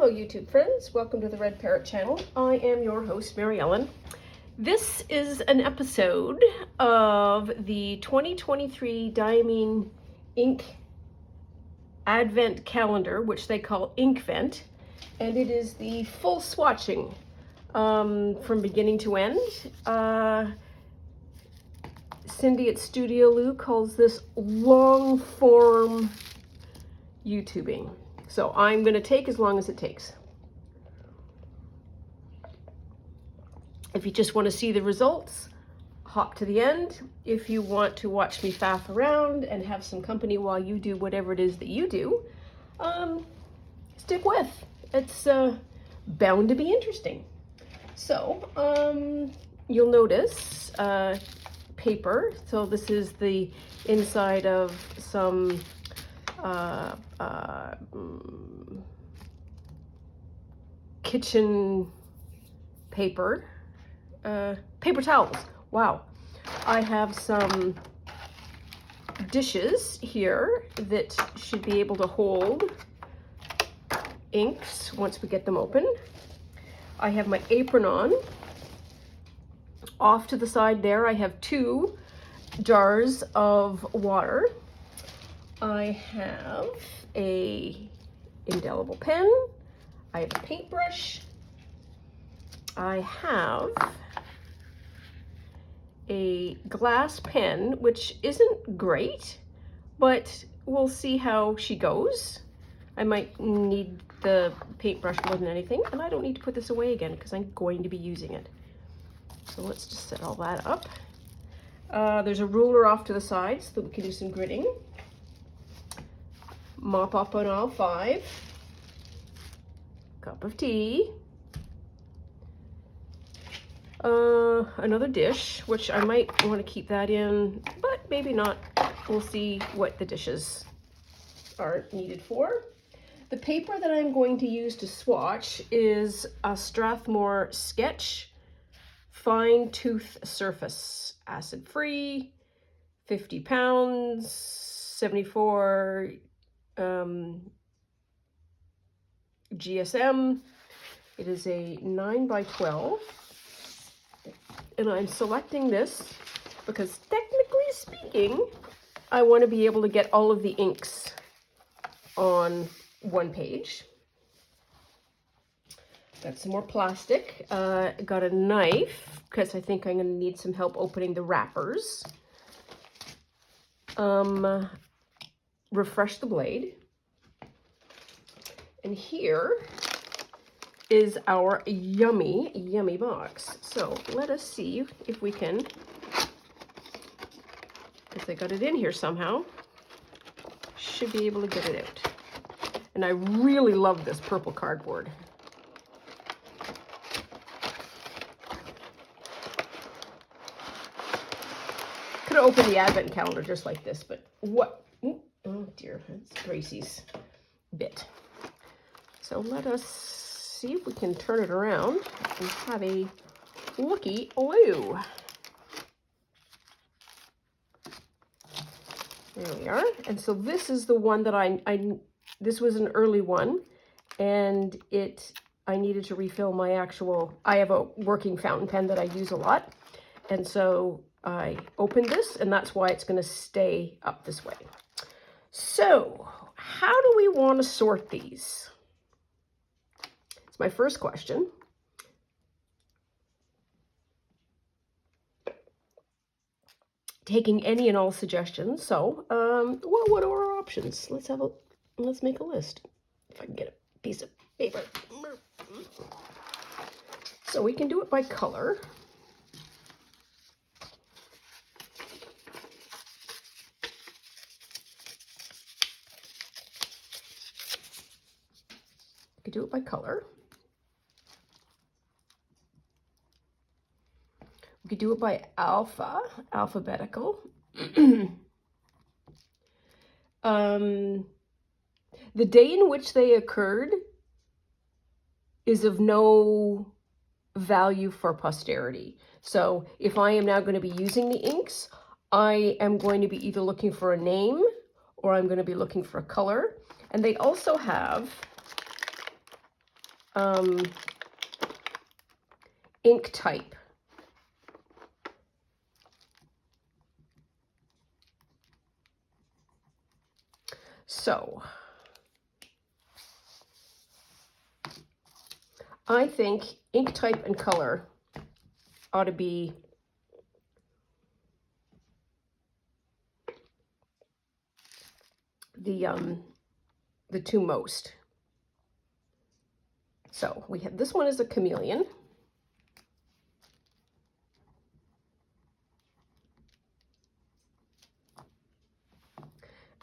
Hello YouTube friends, welcome to the Red Parrot channel. I am your host, Mary Ellen. This is an episode of the 2023 Diamine ink advent calendar, which they call Inkvent, and it is the full swatching from beginning to end. Cindy at Studio Lou calls this long form YouTubing. So I'm going to take as long as it takes. If you just want to see the results, hop to the end. If you want to watch me faff around and have some company while you do whatever it is that you do, stick with. It's bound to be interesting. So you'll notice paper. So this is the inside of some kitchen paper, paper towels. Wow. I have some dishes here that should be able to hold inks once we get them open. I have my apron on. Off to the side there, I have 2 jars of water. I have a indelible pen. I have a paintbrush. I have a glass pen, which isn't great, but we'll see how she goes. I might need the paintbrush more than anything, and I don't need to put this away again because I'm going to be using it. So let's just set all that up. There's a ruler off to the side so that we can do some gridding. Mop up on aisle 5. Cup of tea. Another dish, which I might want to keep that in, but maybe not. We'll see what the dishes are needed for. The paper that I'm going to use to swatch is a Strathmore Sketch Fine Tooth Surface, acid-free, 50 pounds, 74 GSM. It is a 9x12, and I'm selecting this because technically speaking, I want to be able to get all of the inks on one page. Got some more plastic. Got a knife because I think I'm going to need some help opening the wrappers. Refresh the blade. And here is our yummy box. So let us see if we can, because I got it in here somehow, should be able to get it out. And I really love this purple cardboard. Could have opened the advent calendar just like this, but what? Oh dear, that's Gracie's bit. So let us see if we can turn it around and have a looky-loo. There we are. And so this is the one that this was an early one, and I needed to refill my I have a working fountain pen that I use a lot. And so I opened this, and that's why it's going to stay up this way. So how do we want to sort these? It's my first question. Taking any and all suggestions. So, well, what are our options? Let's make a list. If I can get a piece of paper. So we can do it by color. We could do it by color. We could do it by alphabetical. The day in which they occurred is of no value for posterity. So if I am now going to be using the inks, I am going to be either looking for a name or I'm going to be looking for a color. And they also have ink type. So I think ink type and color ought to be the two most. So we have, this one is a chameleon.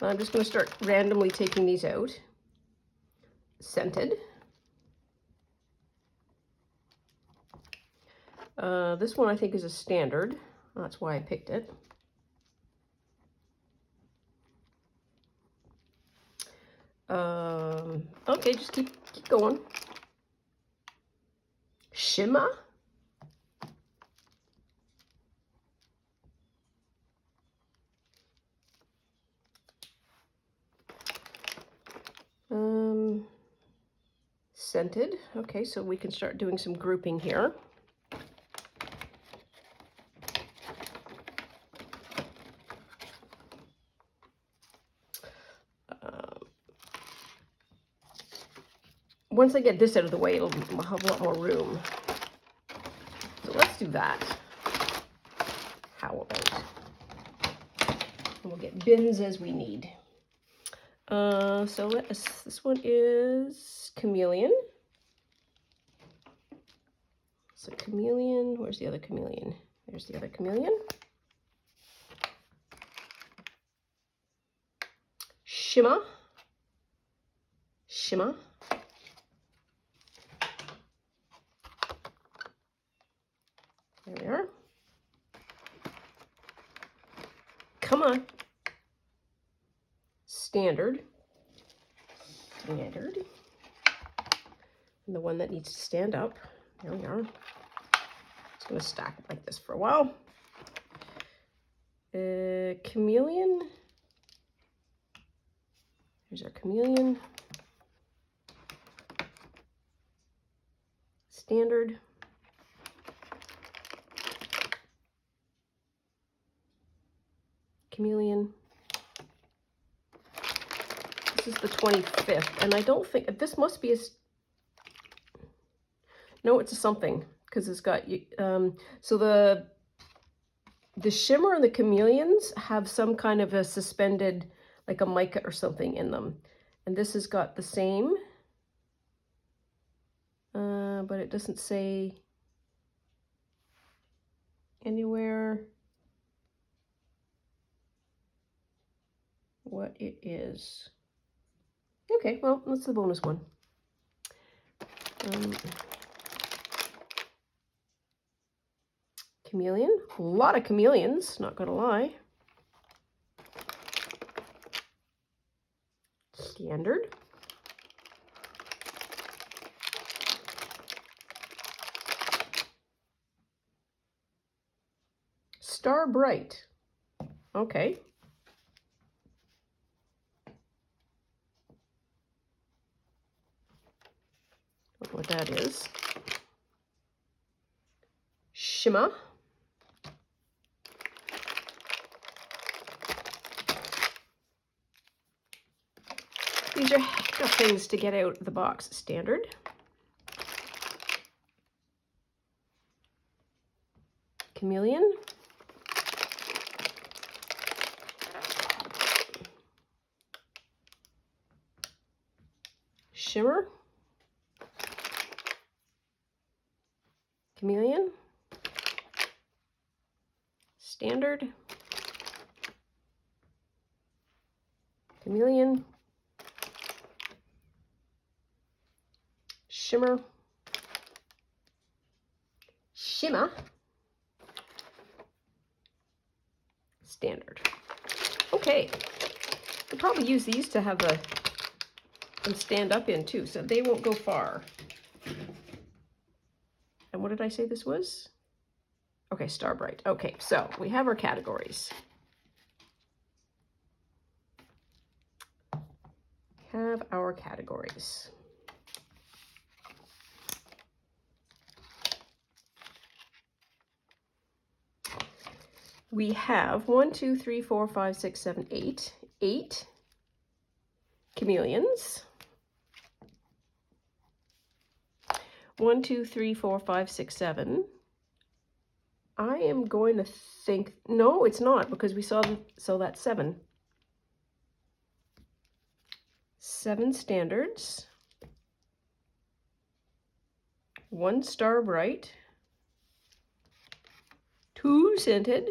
And I'm just going to start randomly taking these out. Scented. This one I think is a standard. That's why I picked it. Okay, just keep going. Shimmer. Scented. Okay, so we can start doing some grouping here. Once I get this out of the way, it'll have a lot more room. So let's do that. How about? And we'll get bins as we need. So this one is chameleon. So chameleon, where's the other chameleon? There's the other chameleon. Shimmer. Shimmer. There we are. Come on. Standard. Standard. And the one that needs to stand up. There we are. Just going to stack it like this for a while. Chameleon. Here's our chameleon. Standard. Chameleon. This is the 25th, and I don't think, this must be a, no, it's a something, because it's got, so the shimmer and the chameleons have some kind of a suspended, like a mica or something in them. And this has got the same, but it doesn't say anywhere what it is. Okay, well, that's the bonus one. Chameleon, a lot of chameleons, not gonna lie. Standard. Star Bright. Okay. Don't know what that is. Shimmer. These are heck of things to get out of the box. Standard. Chameleon. Shimmer. Chameleon. Standard. Chameleon. Shimmer. Shimmer. Standard. Okay. I'll probably use these to have them stand up in too, so they won't go far. And what did I say this was? Okay, Star Bright. Okay, so we have our categories. Have our categories. we have 1, 2, 3, 4, 5, 6, 7, 8. 8 chameleons. 1, 2, 3, 4, 5, 6, 7. I am going to think, no, it's not, because we saw that's 7. 7 standards. 1 star bright. 2 scented.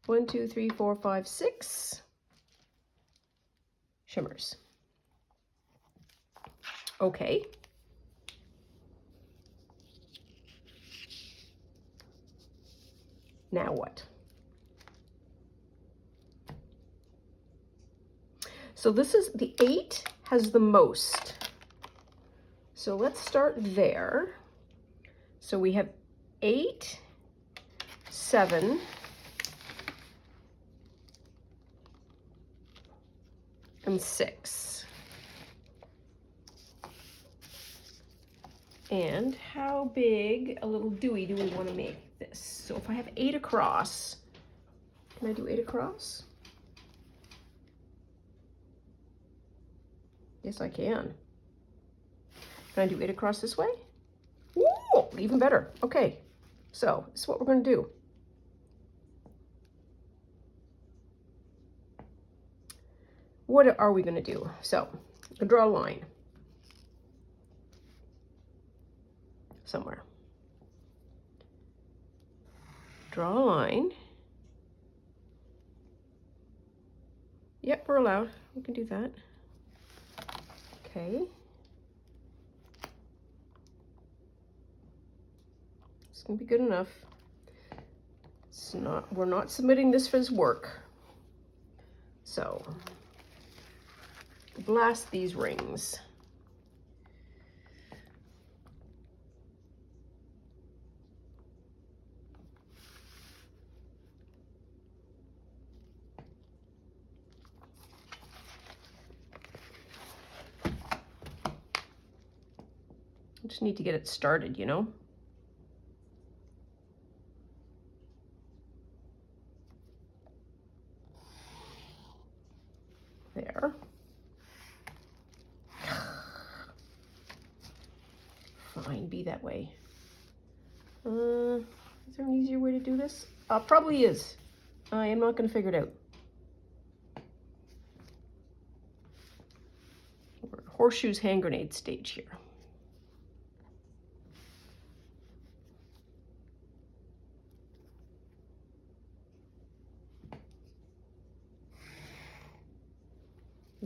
1, 2, 3, 4, 5, 6 shimmers. Okay. Now what? So this is, the 8 has the most. So let's start there. So we have 8, 7, and 6. And how big a little dewy do we want to make this? So if I have 8 across, can I do 8 across? Yes, I can. Can I do 8 across this way? Ooh, even better. Okay, so this is what we're going to do. What are we going to do? So, I'll draw a line somewhere. Draw a line. Yep, we're allowed. We can do that. Okay. It's gonna be good enough. It's not, we're not submitting this for his work. So, blast these rings. I just need to get it started, you know? There. Fine, be that way. Is there an easier way to do this? Probably is. I am not going to figure it out. We're horseshoes hand grenade stage here.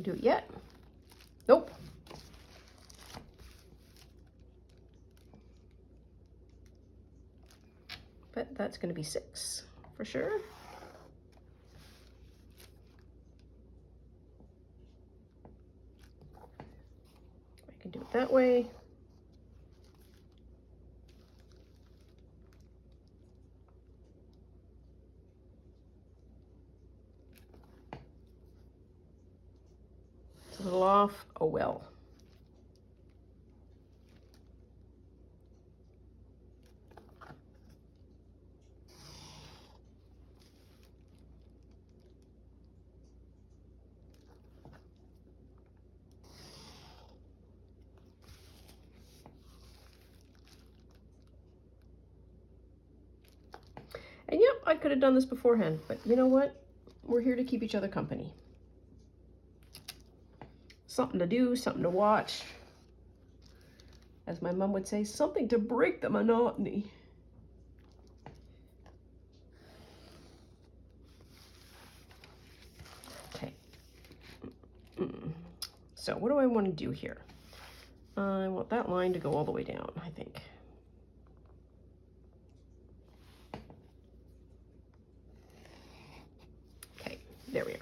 Do it yet? Nope. But that's going to be 6 for sure. I can do it that way. It's a little off. Oh well. And yep, I could have done this beforehand, but you know what? We're here to keep each other company. Something to do, something to watch. As my mom would say, something to break the monotony. Okay. So what do I want to do here? I want that line to go all the way down, I think. Okay, there we are.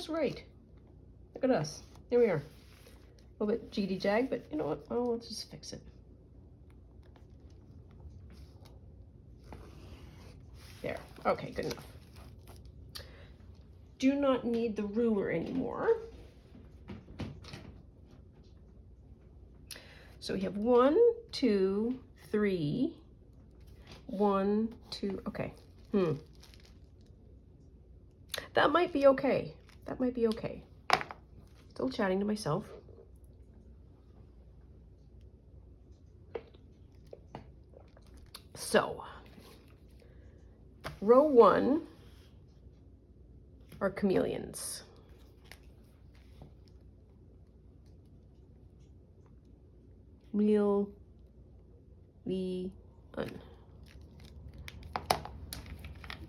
almost right. Look at us. Here we are. A little bit jiggy jag, but you know what? Oh, let's just fix it. There. Okay, good enough. Do not need the ruler anymore. So we have 1, 2, 3, 1, 2, okay. That might be okay. That might be okay. Still chatting to myself. So, row 1 are chameleons.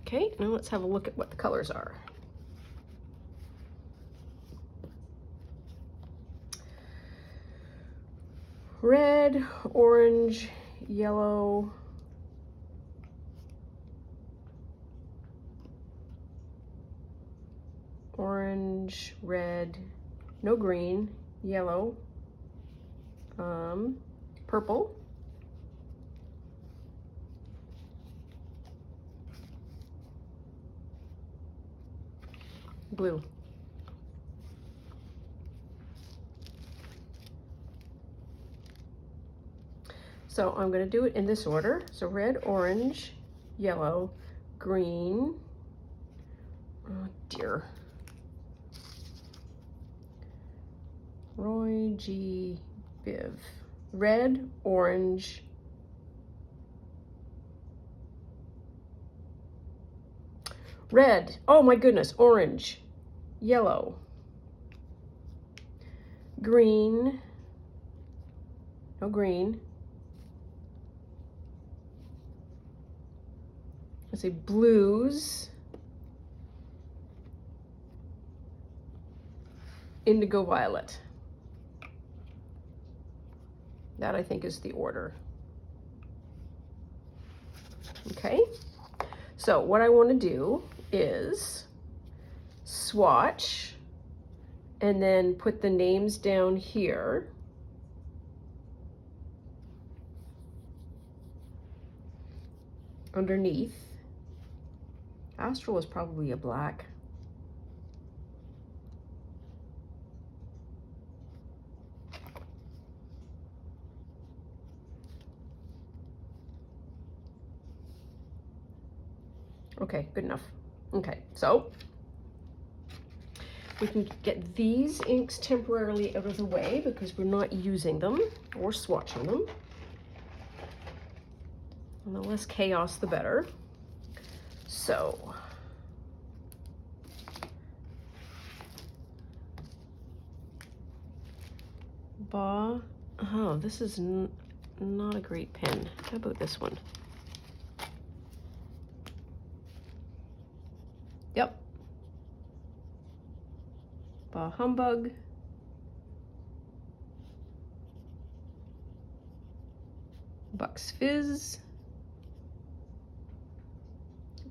Okay, now let's have a look at what the colors are. Red, orange, yellow, orange, red, no green, yellow, purple, blue. So I'm going to do it in this order. So red, orange, yellow, green. Oh dear. Roy G. Biv. Red, orange, red. Oh my goodness. Orange, yellow, green, no green. Let's say blues, indigo violet. That I think is the order. Okay, so what I want to do is swatch and then put the names down here. Underneath. Astral is probably a black. Okay, good enough. Okay, so we can get these inks temporarily out of the way because we're not using them or swatching them. And the less chaos, the better. So, oh, this is not a great pen. How about this one? Yep. Bah Humbug. Bucks Fizz.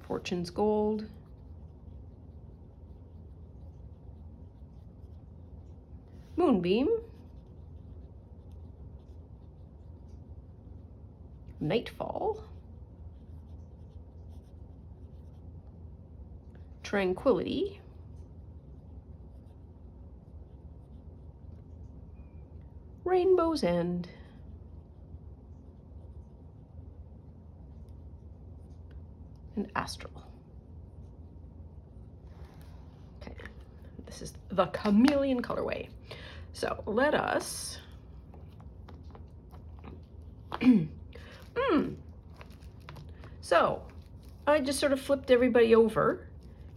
Fortune's Gold. Moonbeam. Nightfall. Tranquility. Rainbow's End. And Astral. Okay, this is the chameleon colorway. So let us So I just sort of flipped everybody over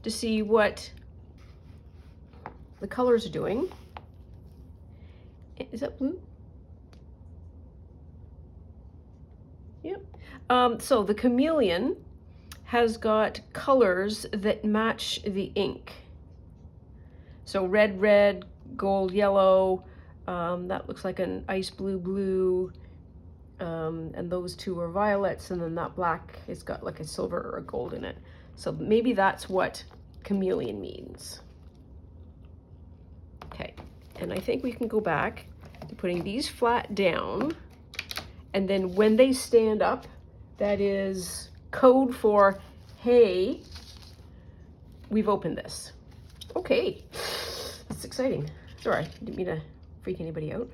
to see what the colors are doing. Is that blue? Yep. So the chameleon has got colors that match the ink. So red, red, gold, yellow, that looks like an ice blue, blue, and those two are violets, and then that black has got like a silver or a gold in it. So maybe that's what chameleon means. And I think we can go back to putting these flat down. And then when they stand up, that is code for, hey, we've opened this. Okay, that's exciting. Sorry, didn't mean to freak anybody out.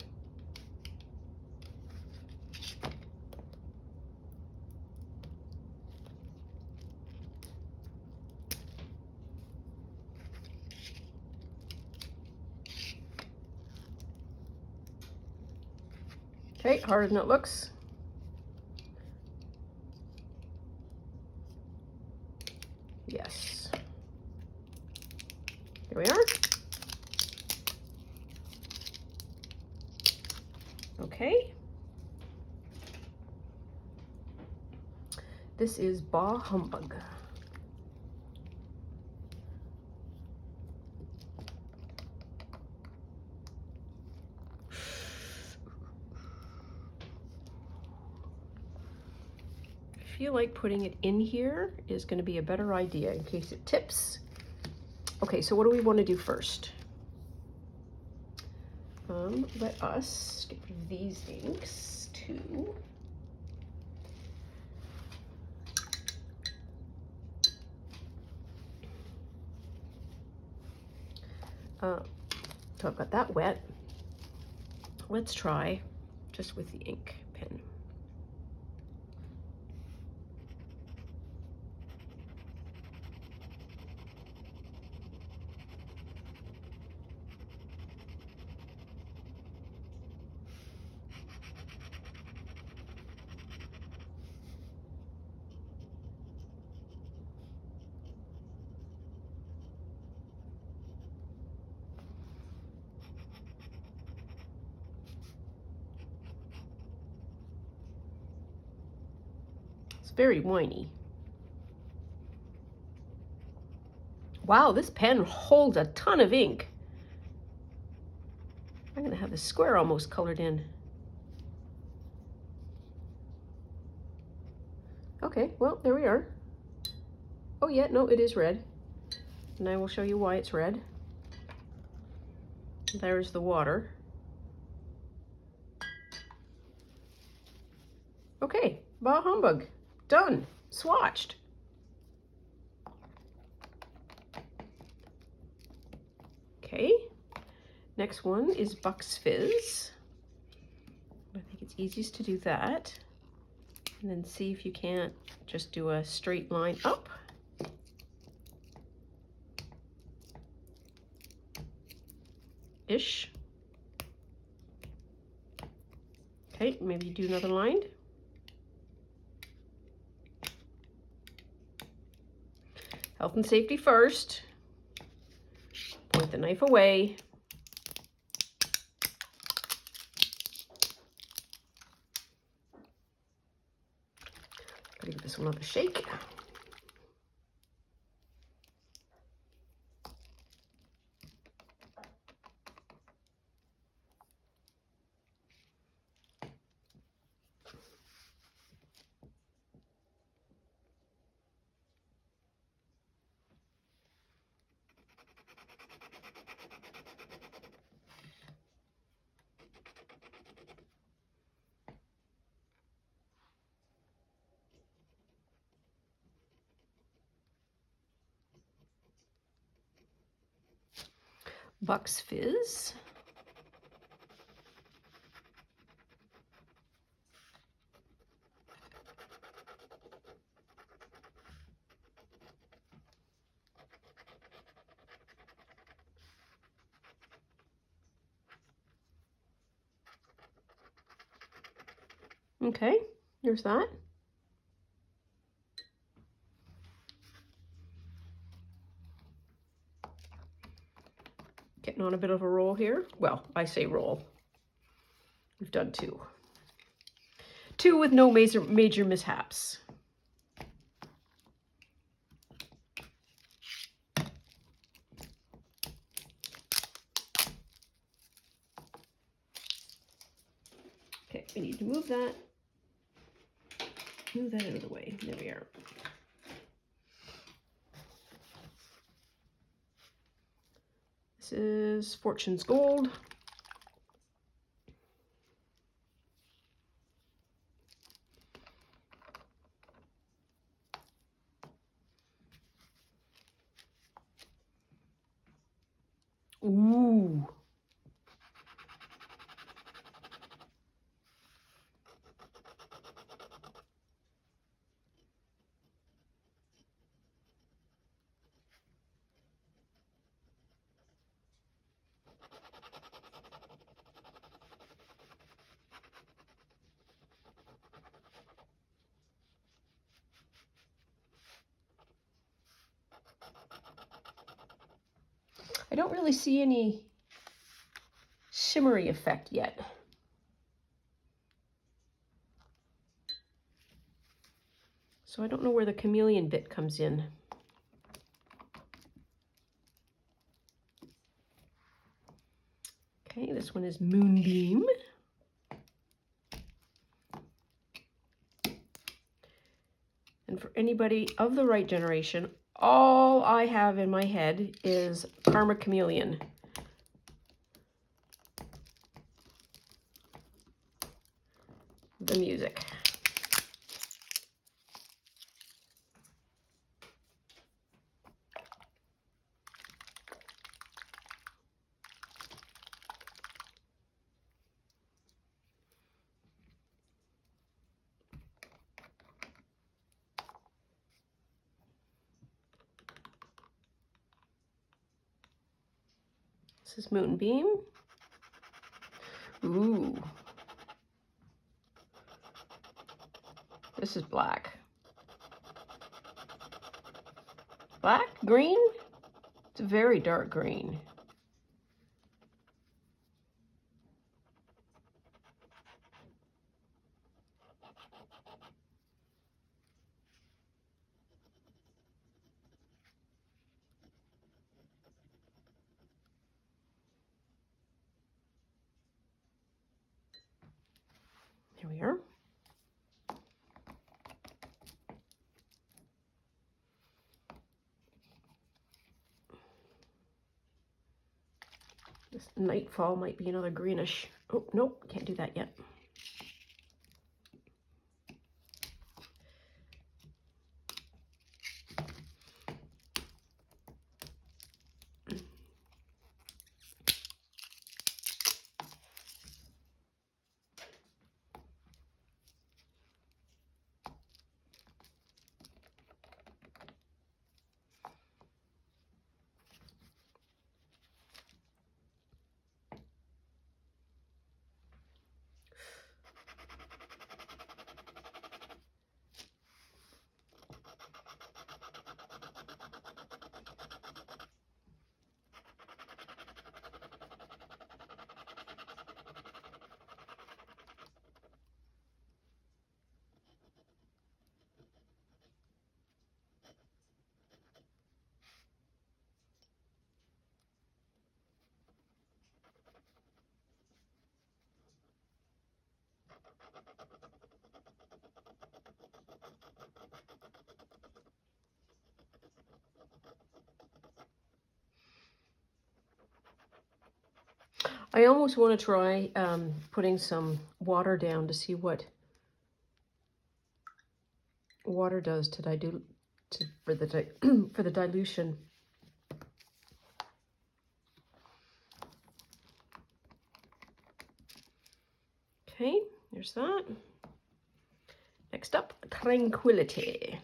Okay, harder than it looks. Yes. Here we are. Okay. This is Bah Humbug. I feel like putting it in here is going to be a better idea in case it tips. Okay, so what do we want to do first? Let us get rid of these inks too. So I've got that wet. Let's try just with the ink pen. It's very whiny. Wow, this pen holds a ton of ink. I'm gonna have the square almost colored in. Okay, well, there we are. Oh yeah, no, it is red. And I will show you why it's red. There's the water. Okay, Bah Humbug, done, swatched. Okay, next one is Bucks Fizz. I think it's easiest to do that. And then see if you can't just do a straight line up. Ish. Okay, maybe do another line. Health and safety first. Point the knife away. Gotta give this one another shake. Bucks Fizz. Okay, there's that. Getting on a bit of a roll here. Well, I say roll. We've done two. Two with no major mishaps. Okay, we need to move that. Move that out of the way. There we are. This is Fortune's Gold. don't really see any shimmery effect yet. So I don't know where the chameleon bit comes in. Okay, this one is Moonbeam. And for anybody of the right generation, all I have in my head is Karma Chameleon. The music. This is Moonbeam. Ooh. This is black. Black? Green? It's a very dark green. Here we are. This Nightfall might be another greenish. Oh, nope, can't do that yet. I almost want to try putting some water down to see what water does to dilute for the dilution. Okay, there's that. Next up, Tranquility.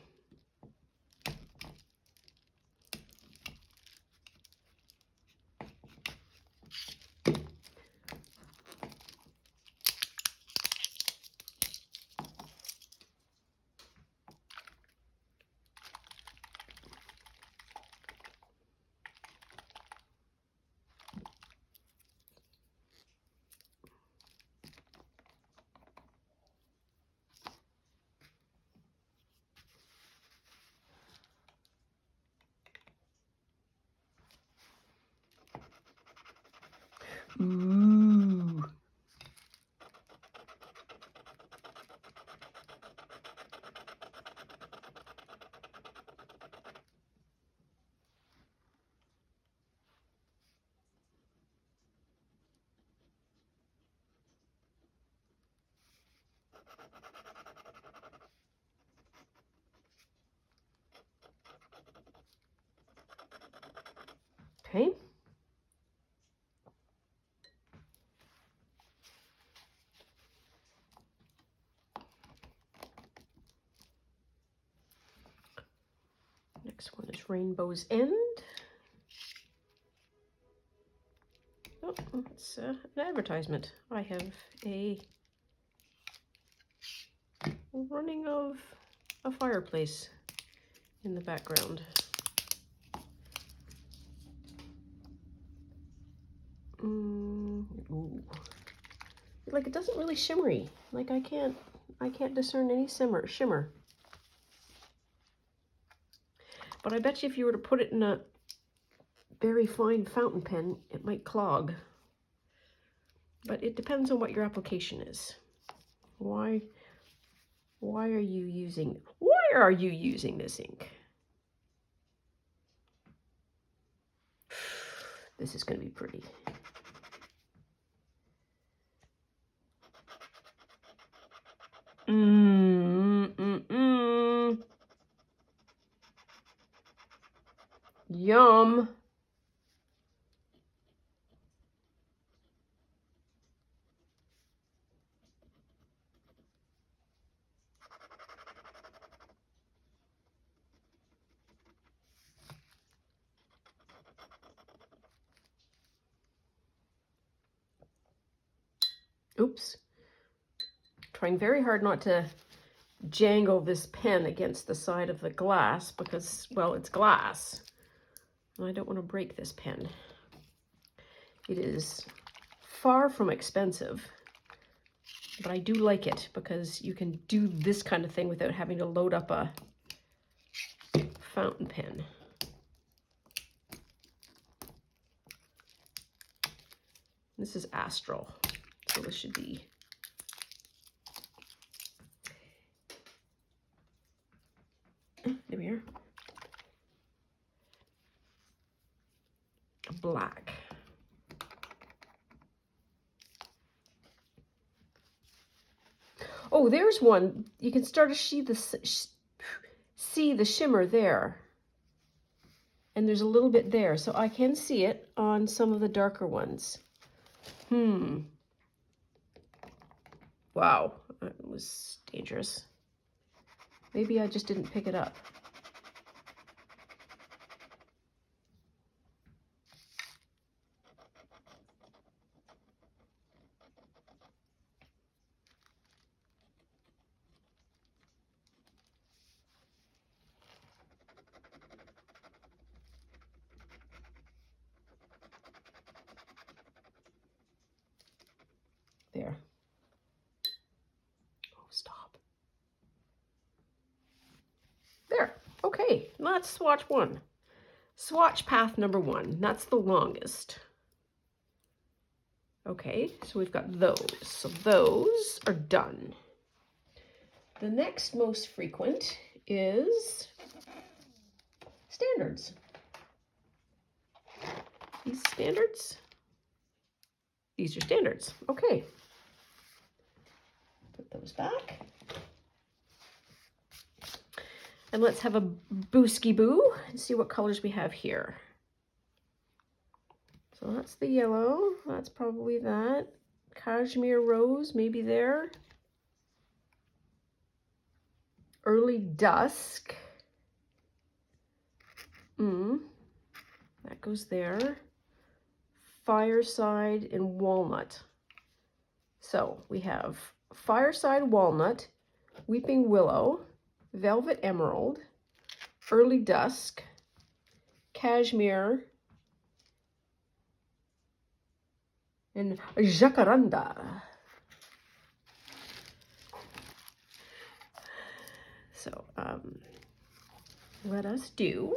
Ooh. Okay. Next one is Rainbow's End. Oh, it's an advertisement. I have a running of a fireplace in the background. Ooh. Like, it doesn't really shimmery. Like, I can't discern any shimmer. But I bet you if you were to put it in a very fine fountain pen, it might clog. But it depends on what your application is. Why are you using this ink? This is going to be pretty. Yum. Oops. Trying very hard not to jangle this pen against the side of the glass because, well, it's glass. And I don't want to break this pen. It is far from expensive, but I do like it because you can do this kind of thing without having to load up a fountain pen. This is Astral, so this should be there we are. Black. Oh, there's one. You can start to see the shimmer there. And there's a little bit there, so I can see it on some of the darker ones. Wow, that was dangerous. Maybe I just didn't pick it up. There. Oh, stop. There. Okay, let's swatch one. Swatch path number 1. That's the longest. Okay, so we've got those. So those are done. The next most frequent is standards. These standards? These are standards. Okay. Put those back. And let's have a booski-boo and see what colors we have here. So that's the yellow. That's probably that. Cashmere rose, maybe there. Early dusk. That goes there. Fireside and walnut. So we have fireside walnut, weeping willow, velvet emerald, early dusk, cashmere, and jacaranda. So let us do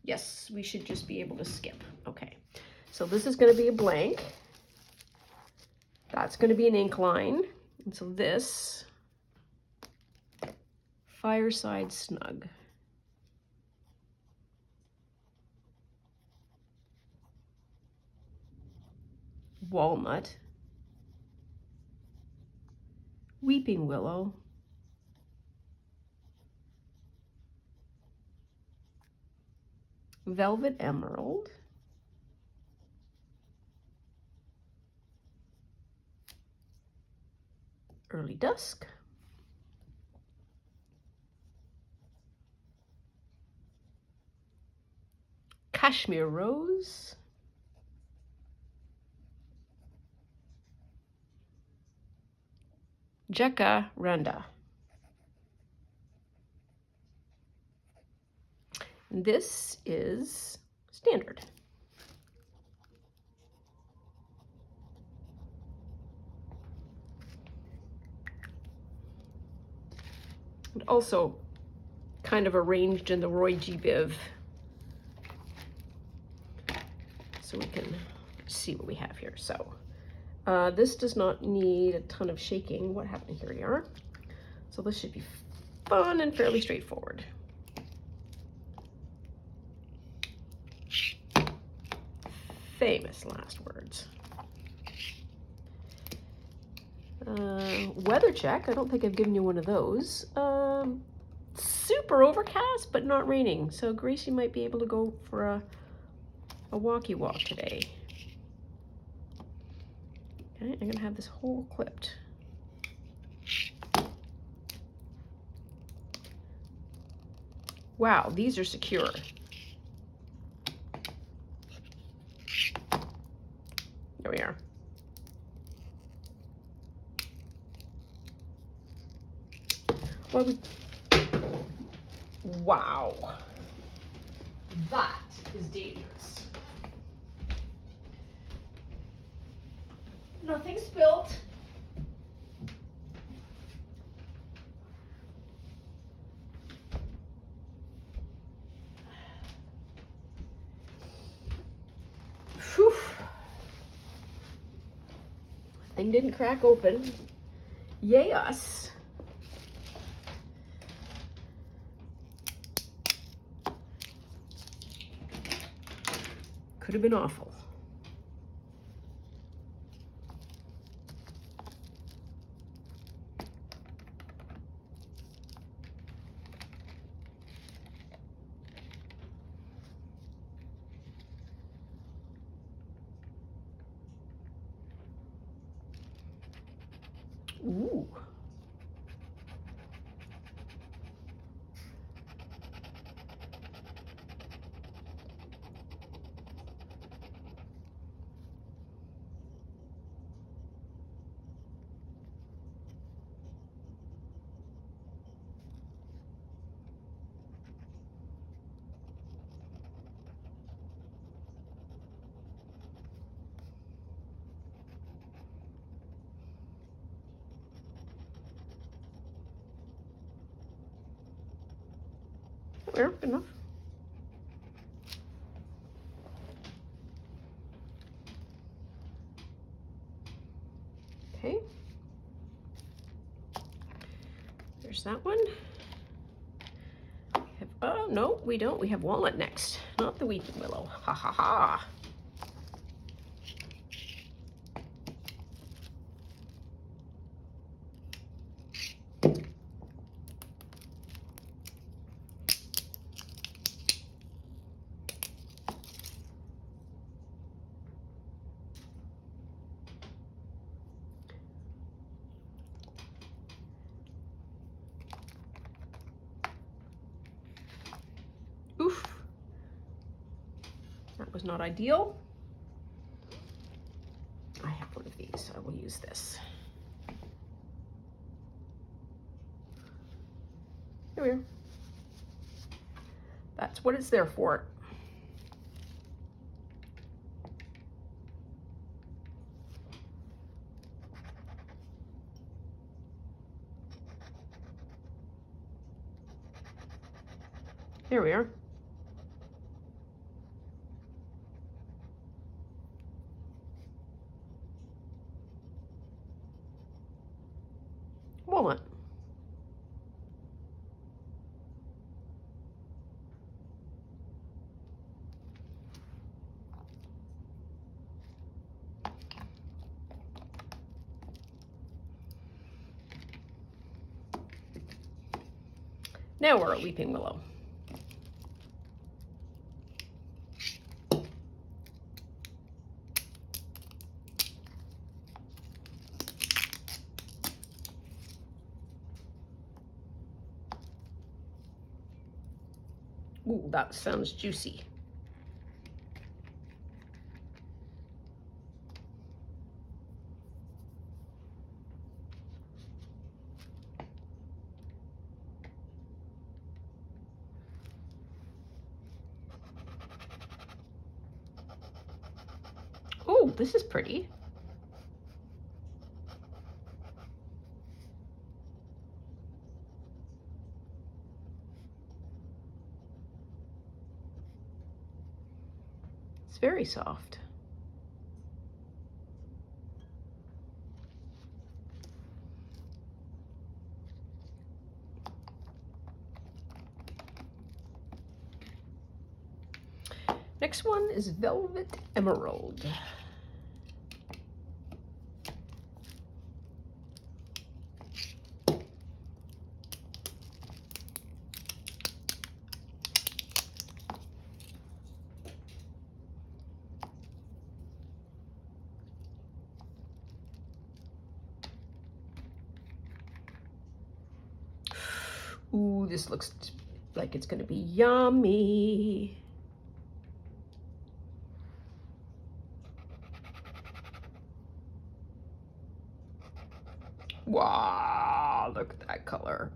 yes, we should just be able to skip. Okay, so this is going to be a blank. That's going to be an ink line. And so this, fireside snug. Walnut. Weeping willow. Velvet emerald. Early dusk. Cashmere rose. Jacaranda. This is standard. And also kind of arranged in the Roy G. Biv, so we can see what we have here. So this does not need a ton of shaking. What happened? Here we are. So this should be fun and fairly straightforward. Famous last words. Weather check. I don't think I've given you one of those. Super overcast, but not raining. So Gracie might be able to go for a walkie walk today. Okay, I'm gonna have this hole clipped. Wow, these are secure. There we are. Wow, that is dangerous. Nothing spilt. Whew. Thing didn't crack open. Yay us. Could have been awful. Ooh. There, good enough. Okay. There's that one. Oh, no, we don't. We have walnut next, not the weeping willow. Ha ha ha. Oof. That was not ideal. I have one of these, so I will use this. Here we are. That's what it's there for. There we are. Walnut. Now we're at weeping willow. Ooh, that sounds juicy. Oh, this is pretty. It's very soft. Next one is Velvet Emerald. Ooh, this looks like it's gonna be yummy. Wow, look at that color.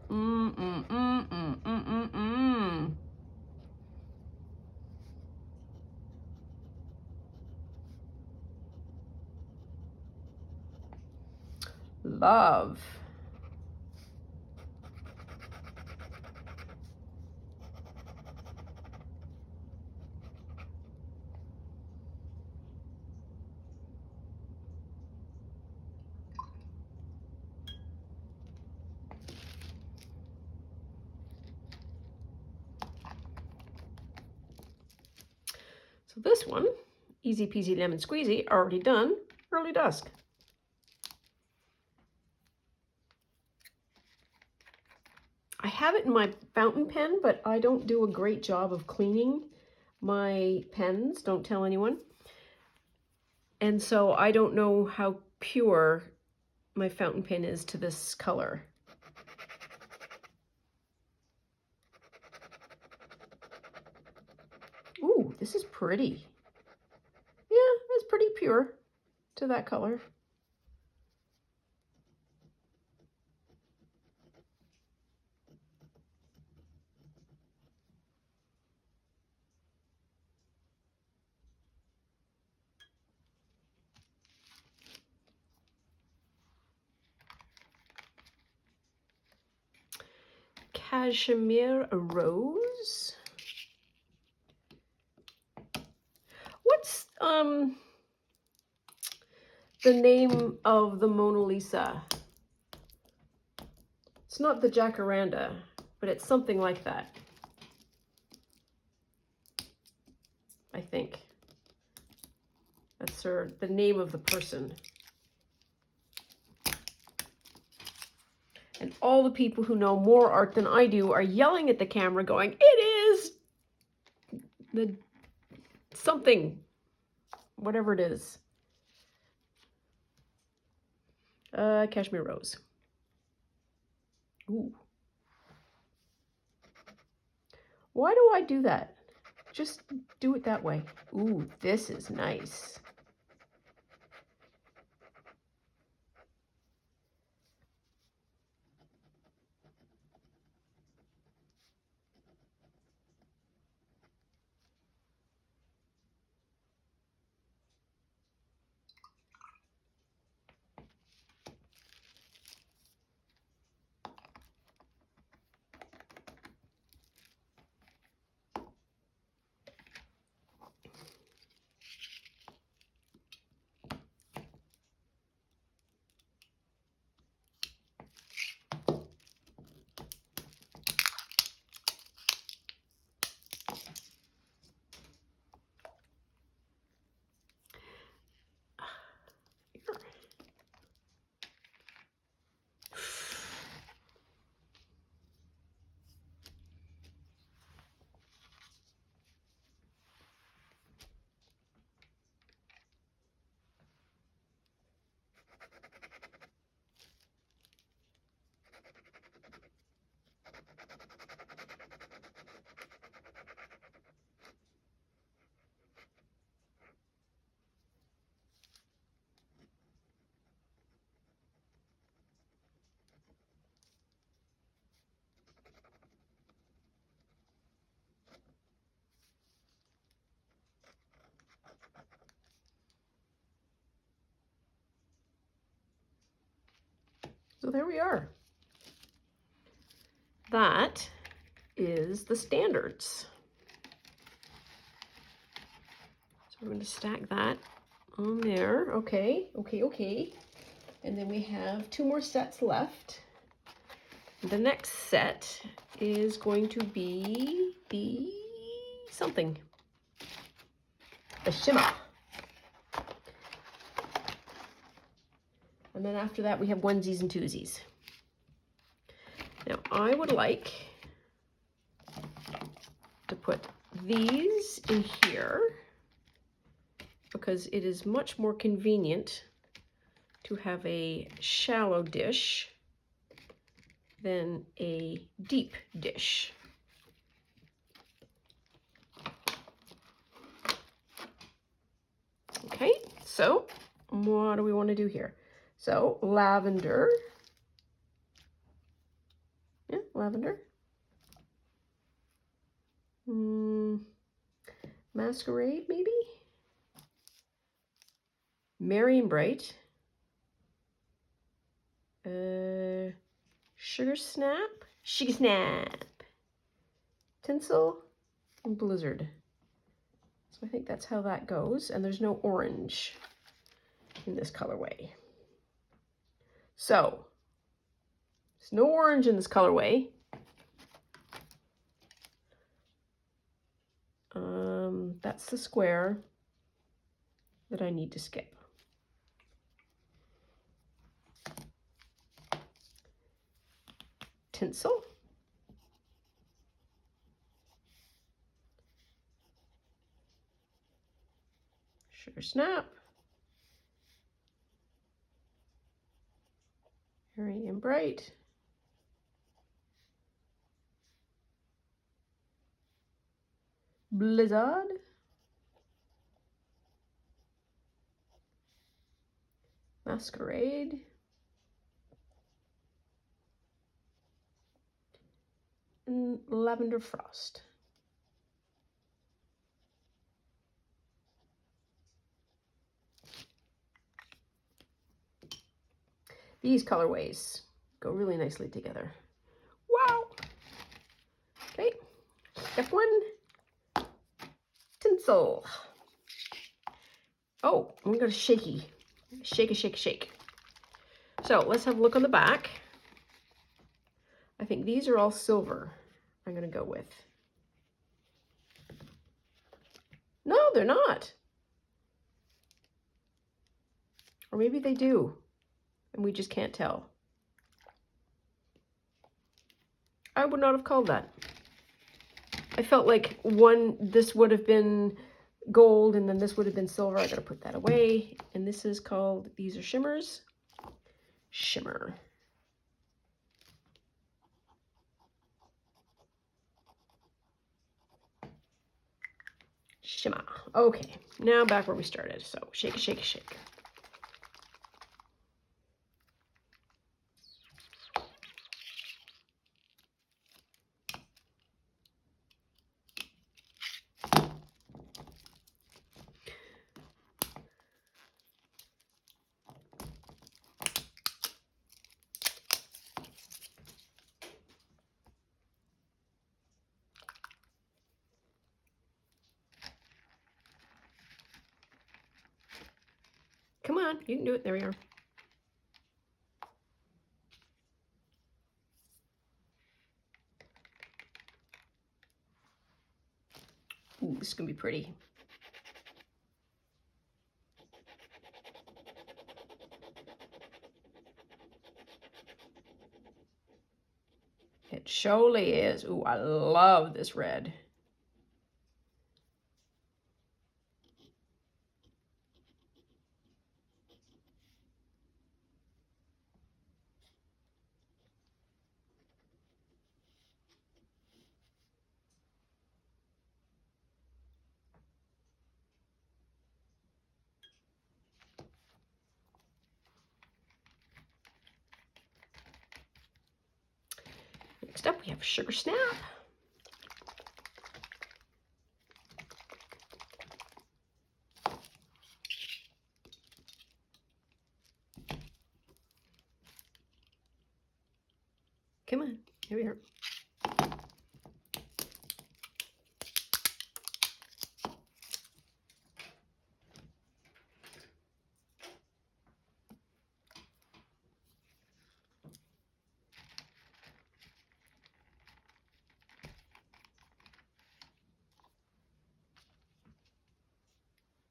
Love. So this one, easy peasy lemon squeezy, already done, early dusk. I have it in my fountain pen, but I don't do a great job of cleaning my pens, don't tell anyone. And so I don't know how pure my fountain pen is to this color. Ooh, this is pretty. Yeah, it's pretty pure to that color. Cashmere Rose. What's the name of the Mona Lisa? It's not the Jacaranda, but it's something like that. I think. That's the name of the person. And all the people who know more art than I do are yelling at the camera going, it is the something, whatever it is. Cashmere Rose. Ooh. Why do I do that? Just do it that way. Ooh, this is nice. So there we are. That is the standards. So we're going to stack that on there. Okay. And then we have 2 more sets left. The next set is going to be the something. The shimmer. And then after that we have onesies and twosies. Now I would like to put these in here because it is much more convenient to have a shallow dish than a deep dish. Okay, so what do we want to do here? So lavender. Yeah, lavender. Masquerade, maybe? Merry and Bright. Sugar Snap. Tinsel and Blizzard. So I think that's how that goes. And there's no orange in this colorway. So, there's no orange in this colorway. That's the square that I need to skip. Tinsel. Sugar Snap. Merry and Bright. Blizzard. Masquerade. And Lavender Frost. These colorways go really nicely together. Wow! Okay, step 1, tinsel. Oh, I'm gonna shaky. Shake. So let's have a look on the back. I think these are all silver I'm gonna go with. No, they're not. Or maybe they do, and we just can't tell. I would not have called that. I felt like this would have been gold and then this would have been silver. I gotta put that away. And this is called, these are shimmers. Shimmer. Shimmer. Okay, now back where we started. So shake. Come on, you can do it. There we are. Ooh, this is gonna be pretty. It surely is. Ooh, I love this red. Next up, we have Sugar Snap. Come on, here we are.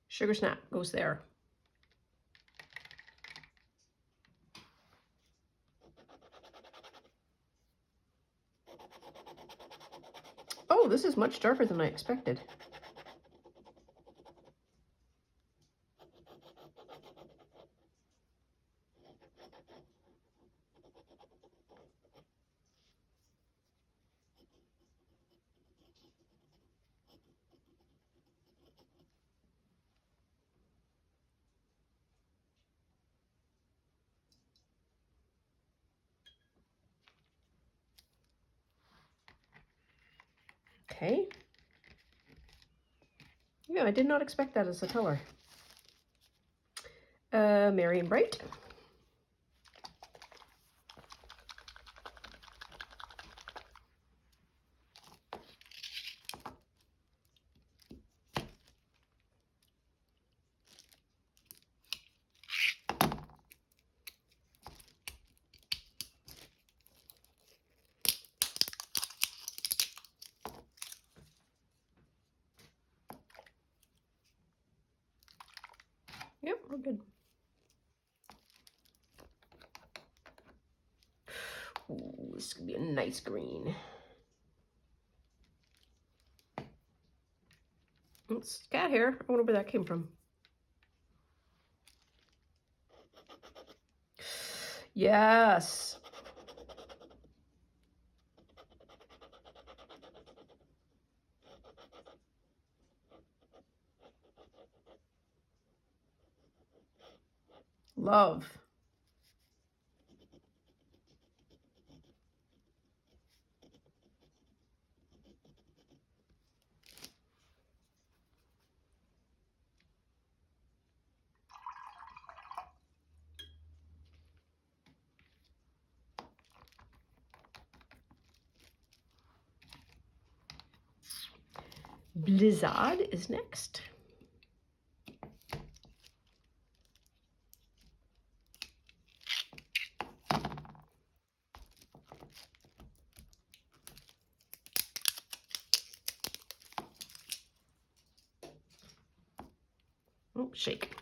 Sugar Snap goes there. Oh, this is much darker than I expected. Okay. Yeah, I did not expect that as a color. Merry and Bright. Yep, we're good. Ooh, this is gonna be a nice green. It's cat hair. I wonder where that came from. Yes. Love. Blizzard is next. Oh, shake.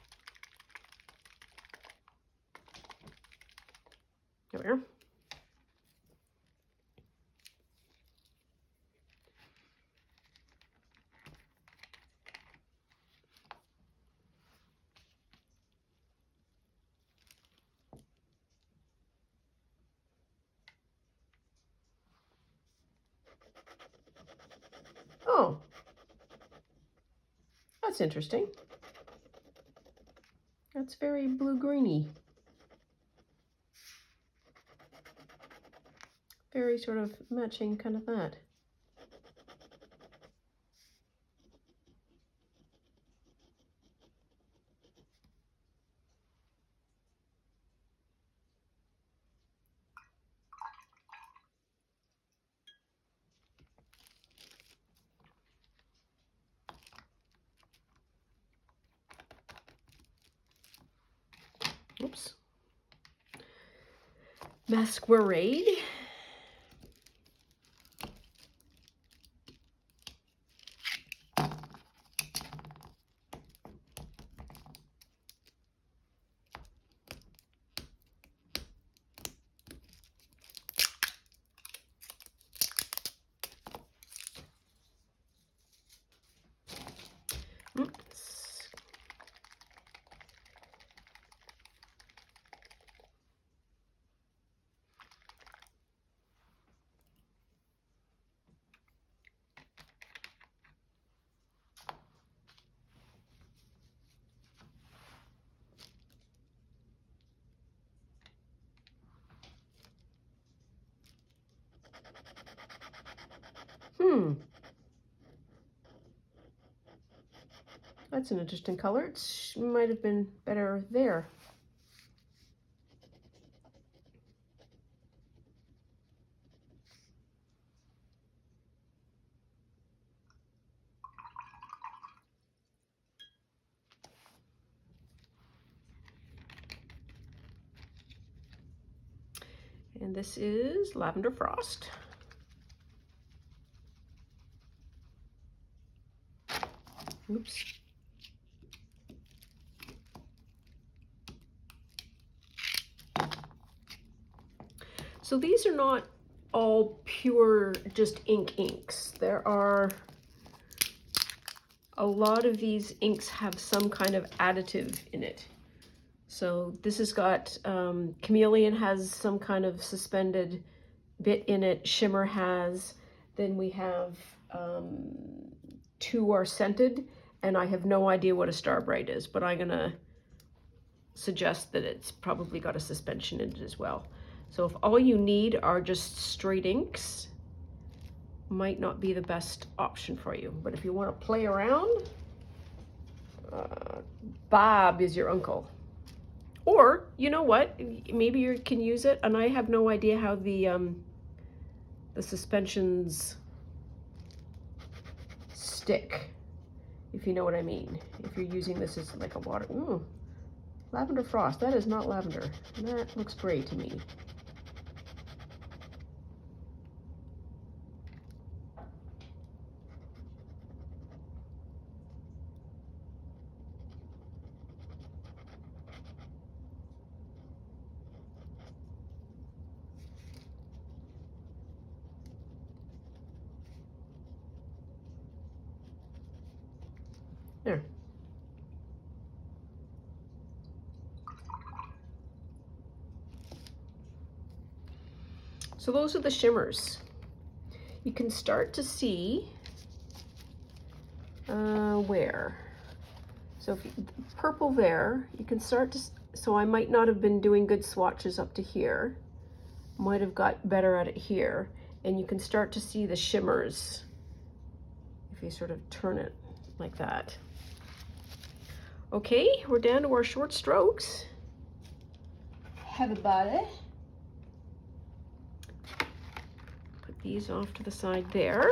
There we are. Oh, that's interesting. That's very blue-greeny. Very sort of matching kind of that. Oops. Masquerade. That's an interesting color. It might have been better there. And this is Lavender Frost. Oops. So these are not all pure just inks. There are a lot of these inks have some kind of additive in it. So this has got, Chameleon has some kind of suspended bit in it, Shimmer has, then we have 2 are scented, and I have no idea what a Starbright is, but I'm gonna suggest that it's probably got a suspension in it as well. So if all you need are just straight inks, might not be the best option for you. But if you want to play around, Bob is your uncle. Or, you know what, maybe you can use it, and I have no idea how the suspensions stick, if you know what I mean. If you're using this as like a water, ooh, Lavender Frost, that is not lavender. That looks gray to me. There. So those are the shimmers. You can start to see where. So if you, purple there, you can start to, so I might not have been doing good swatches up to here. Might have got better at it here. And you can start to see the shimmers if you sort of turn it like that. Okay, we're down to our short strokes. Have a body. Put these off to the side there.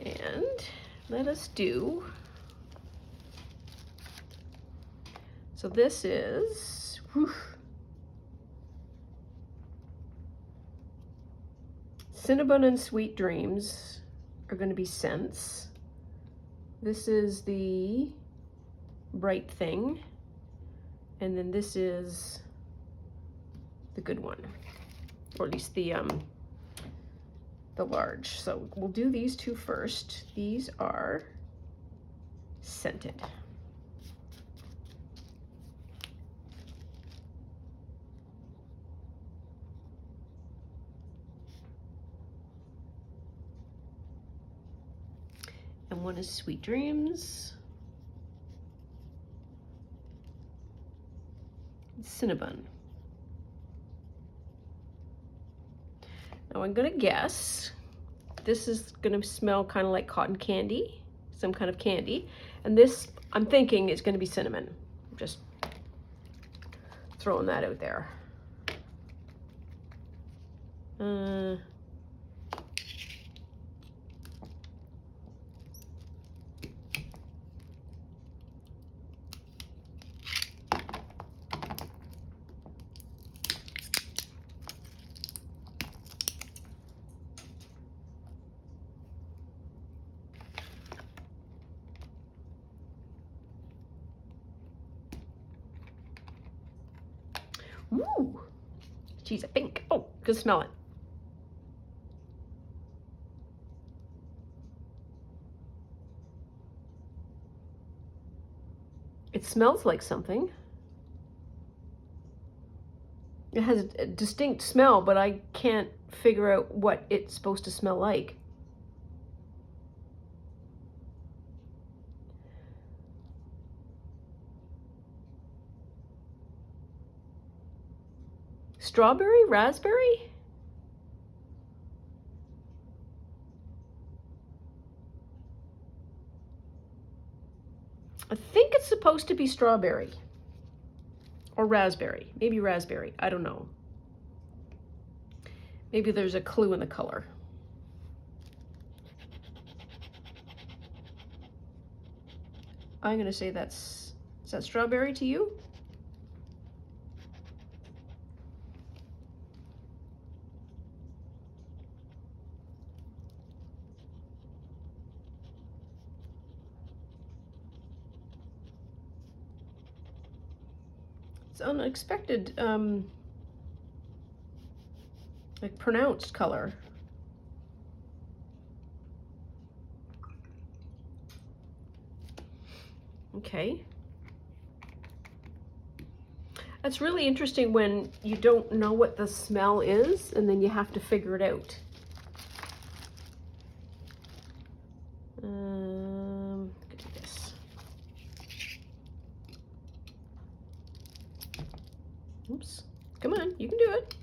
And let us do, so this is, whew, Cinnabon and Sweet Dreams are going to be scents. This is the Bright Thing, and then this is the good one, or at least the large. So we'll do these 2 first. These are scented. And one is Sweet Dreams. Cinnabon. Now I'm gonna guess this is gonna smell kind of like cotton candy, some kind of candy, and this I'm thinking is gonna be cinnamon. I'm just throwing that out there. Ooh, geez, I think, oh, can smell it. It smells like something. It has a distinct smell, but I can't figure out what it's supposed to smell like. Strawberry? Raspberry? I think it's supposed to be strawberry. Or raspberry. Maybe raspberry. I don't know. Maybe there's a clue in the color. I'm gonna say is that strawberry to you? It's unexpected, like pronounced color. Okay. That's really interesting when you don't know what the smell is and then you have to figure it out. Look at this. Oops. Come on, you can do it.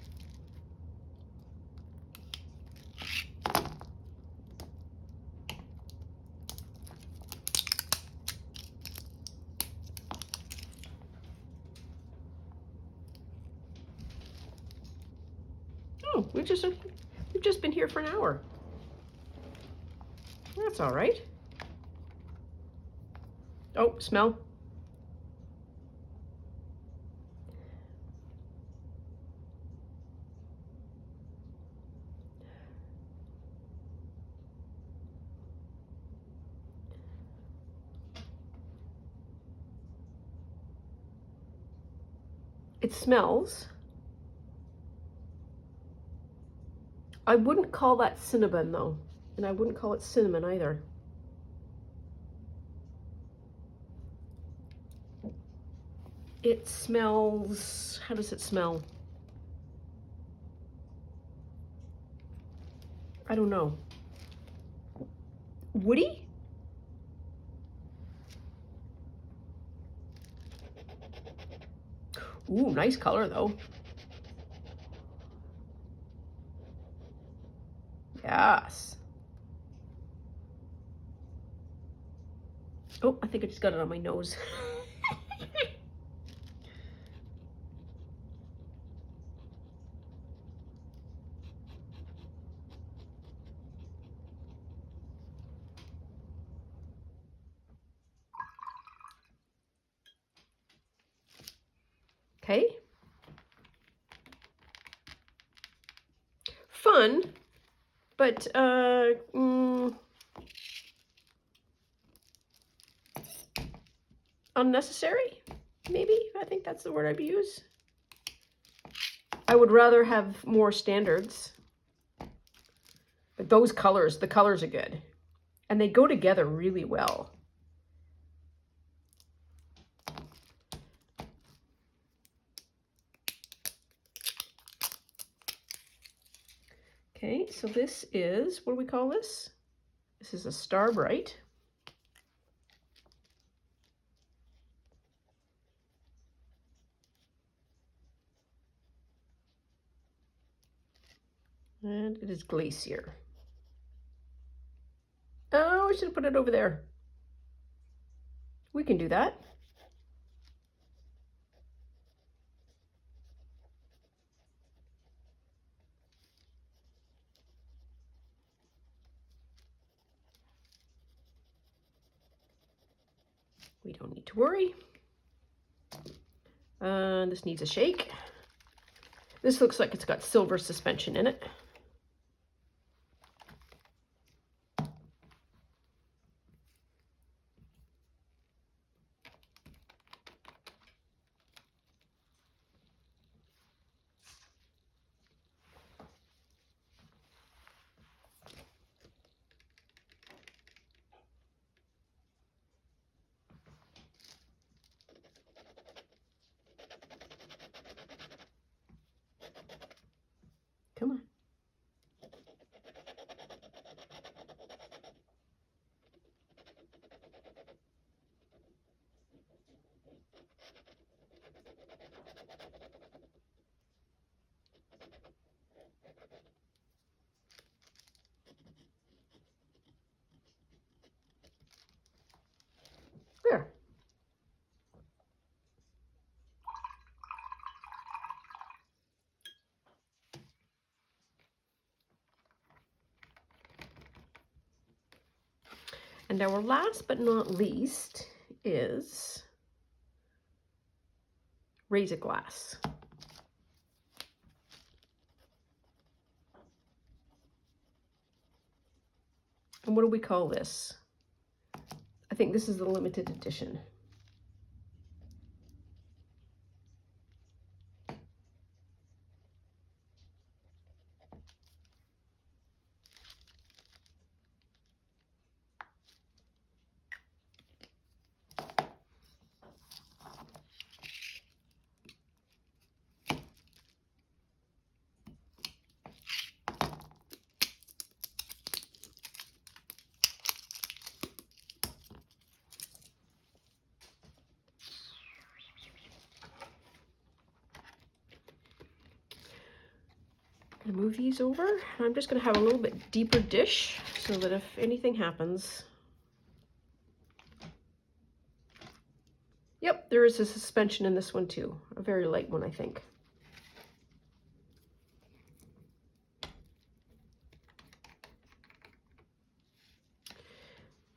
Oh, we've just been here for an hour. That's all right. Oh, smell. It smells. I wouldn't call that cinnamon though, and I wouldn't call it cinnamon either. It smells, how does it smell? I don't know. Woody? Ooh, nice color though. Yes. Oh, I think I just got it on my nose. Okay. Fun, but unnecessary, maybe. I think that's the word I'd use. I would rather have more standards. But those colors, the colors are good. And they go together really well. Okay, so this is, what do we call this? This is a Star Bright. And it is Glacier. Oh, I should have put it over there. We can do that. We don't need to worry. This needs a shake. This looks like it's got silver suspension in it. Come on. There. And our last but not least is Razor Glass. And what do we call this? I think this is the limited edition. I'm gonna move these over. I'm just gonna have a little bit deeper dish so that if anything happens. Yep, there is a suspension in this one too. A very light one, I think.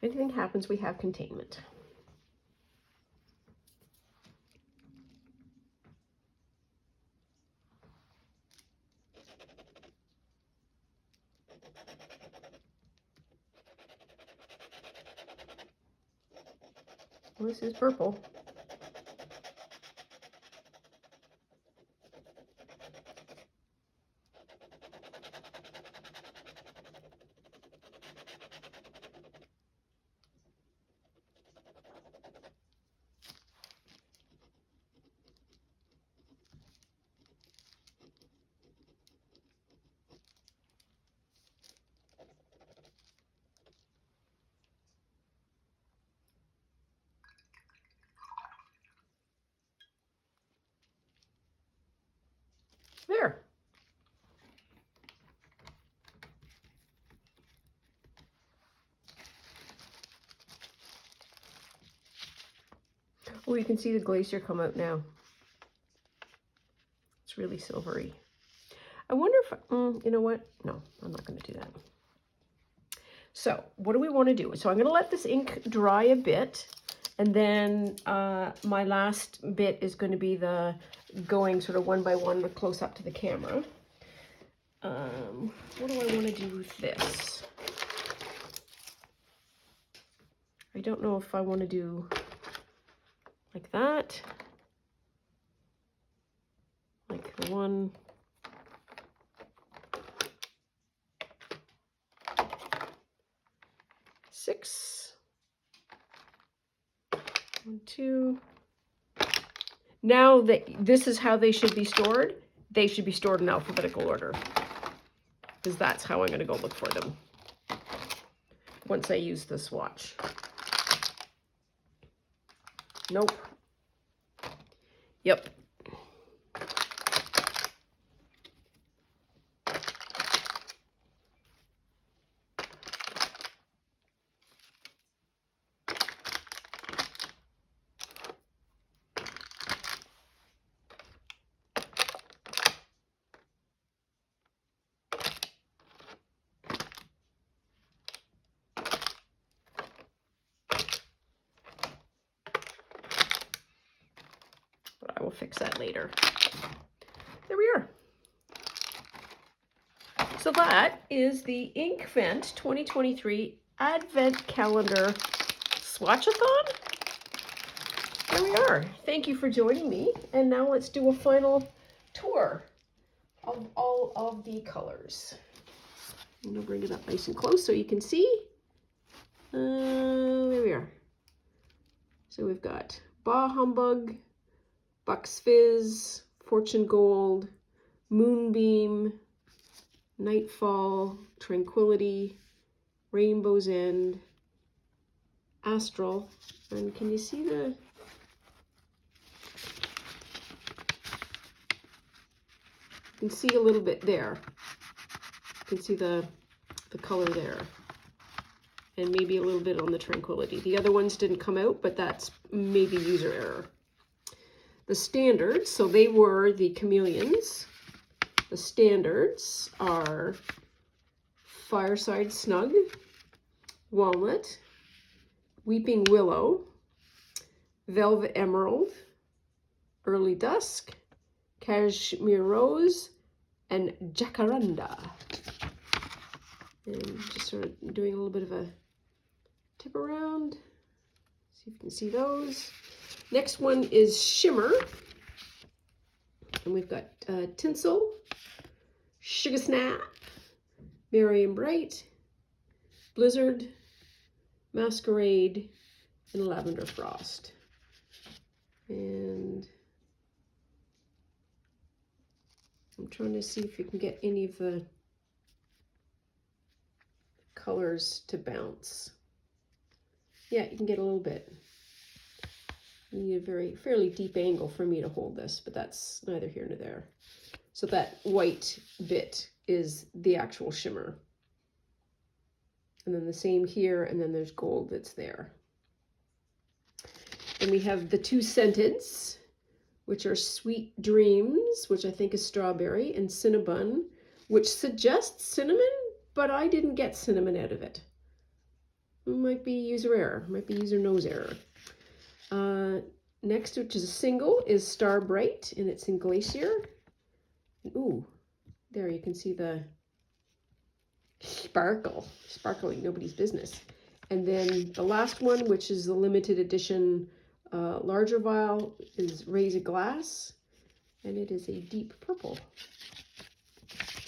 If anything happens, we have containment. Well, this is purple. There. Oh, you can see the glacier come out now. It's really silvery. I wonder if, you know what? No, I'm not going to do that. So what do we want to do? So I'm going to let this ink dry a bit. And then my last bit is going to be the going sort of one by one but close up to the camera. What do I want to do with this? I don't know if I want to do like that. Like the one. Six. 1, 2. Now that this is how they should be stored, they should be stored in alphabetical order. Because that's how I'm going to go look for them once I use the swatch. Nope. Yep. I will fix that later. There we are. So that is the Inkvent 2023 Advent Calendar Swatchathon. There we are. Thank you for joining me. And now let's do a final tour of all of the colors. I'm going to bring it up nice and close so you can see. There we are. So we've got Bah Humbug, Bucks Fizz, Fortune Gold, Moonbeam, Nightfall, Tranquility, Rainbow's End, Astral, and can you see the... You can see a little bit there. You can see the color there. And maybe a little bit on the Tranquility. The other ones didn't come out, but that's maybe user error. The standards, so they were the chameleons. The standards are Fireside Snug, Walnut, Weeping Willow, Velvet Emerald, Early Dusk, Cashmere Rose, and Jacaranda. And just sort of doing a little bit of a tip around. See if you can see those. Next one is Shimmer. And we've got Tinsel, Sugar Snap, Merry and Bright, Blizzard, Masquerade, and Lavender Frost. And I'm trying to see if you can get any of the colors to bounce. Yeah, you can get a little bit. You need a fairly deep angle for me to hold this, but that's neither here nor there. So that white bit is the actual shimmer. And then the same here, and then there's gold that's there. And we have the two scenteds, which are Sweet Dreams, which I think is strawberry, and Cinnabon, which suggests cinnamon, but I didn't get cinnamon out of it. Might be user error, might be user nose error. Next, which is a single, is Star Bright, and it's in Glacier. Ooh, there you can see the sparkling, nobody's business. And then the last one, which is the limited edition larger vial, is Raise a Glass, and it is a deep purple.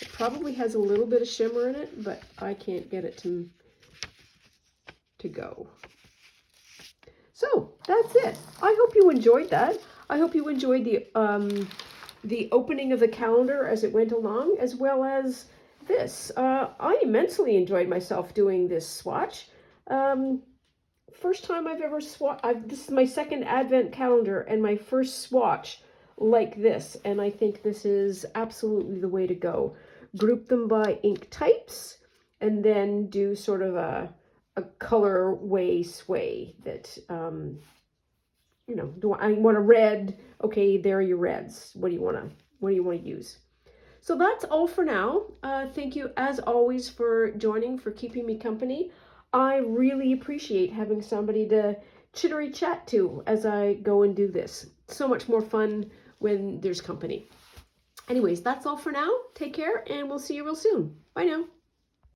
It probably has a little bit of shimmer in it, but I can't get it to go. So that's it. I hope you enjoyed that. I hope you enjoyed the opening of the calendar as it went along, as well as this. I immensely enjoyed myself doing this swatch. First time I've ever swatched. This is my second advent calendar and my first swatch like this, and I think this is absolutely the way to go. Group them by ink types, and then do sort of a color sway that, you know, do I want a red? Okay, there are your reds. What do you want to use? So that's all for now. Thank you as always for joining, for keeping me company. I really appreciate having somebody to chittery chat to as I go and do this. So much more fun when there's company. Anyways, that's all for now. Take care, and we'll see you real soon. Bye now.